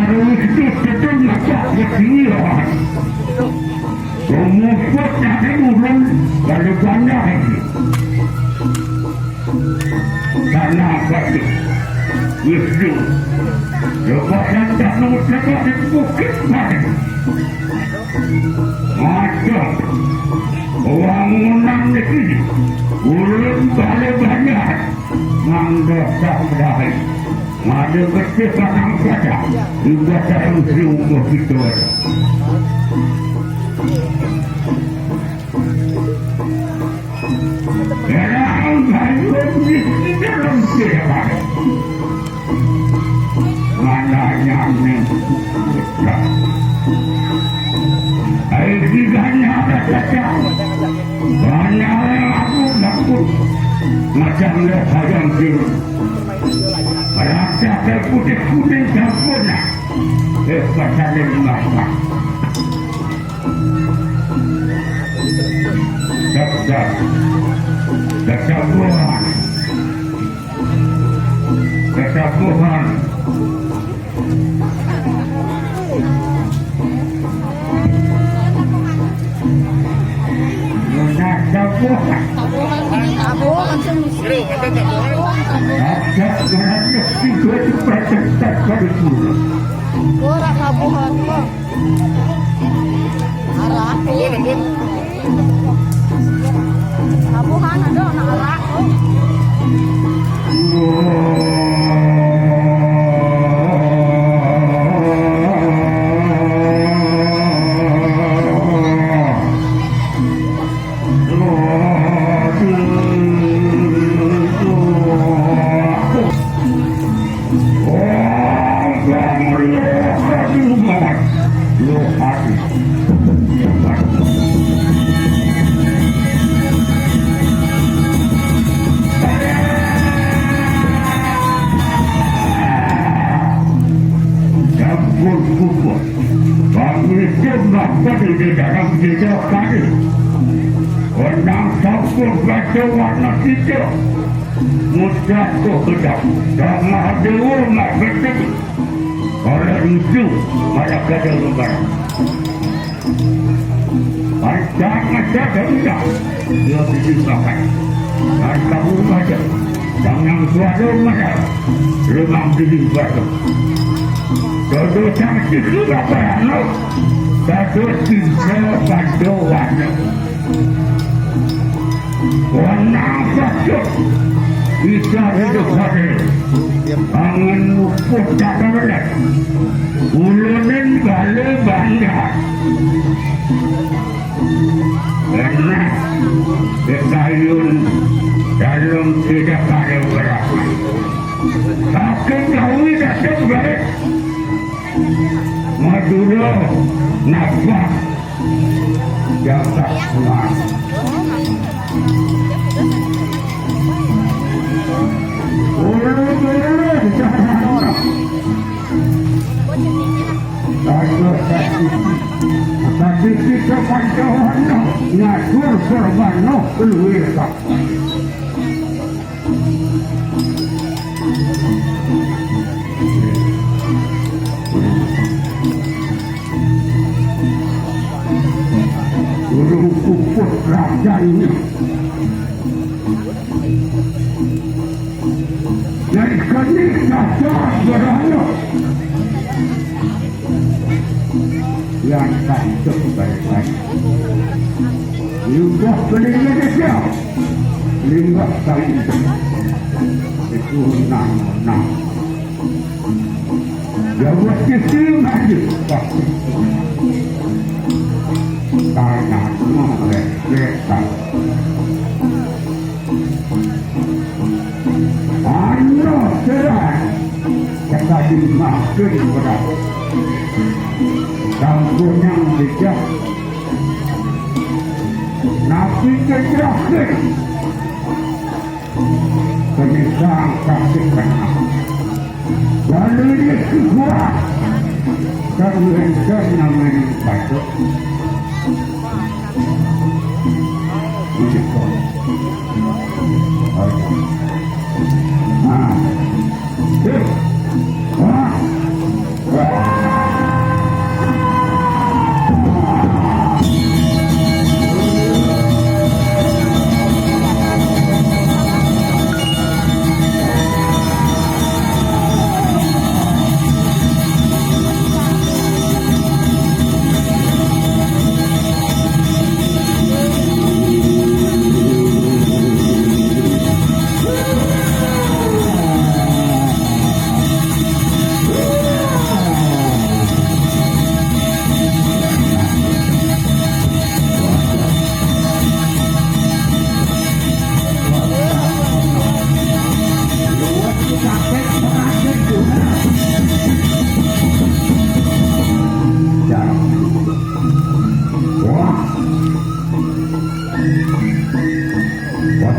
harus itu macam dia. Kemudian ada urun lalu pandai. Karena apa itu? Itu. Lepas tak nak cakap di bukit mana? Macam orang menang di sini. Urun balik banyak. Manggap tak berdaya. Ada kecil orang saja. Juga saya mesti umur kita. Orang banyak di dalam siapa? Mananya ni? Aisyahnya ada saja. Banyak yang aku takut. Macam lepas yang biru. Rasa terputih-putih sempurna. Lepas saling masak. Ketabuhan. Ketabuhan. Tabuhan. Tabuhan semua. Ada kerana tiga percaya pada pula. Kurang tabuhan kok. Arah. Tabuhan ada nak arah. Di dalam jejak tadi orang sabun baca warna hijau mudah kehendak dan mahdewa mak betul oleh itu pada kada lebaran pancang ada kehendak dia disimpan dan tahu saja jangan suara mana memang disimpan dodo cantik juga pernah Satu tiga pada warna warna satu kita hidup hari angin uput tak ada ulunin balik bandar karena kekayun dalam tidak ada berapa sakit lawi datang balik Madura nafas jasa pulang tapi kita pancawan ngatur serban keluar tak Uput raja ini dari kenik nafas berana yang tak sebaik-baik limbah pening Malaysia limbah kali itu enam jawab kecil lagi karena oleh kereta anda serah kata dimaafkan berat kampung yang bijak nabi kejahatan penyesal kasih kenal lalu dia kuat dan namanya batuk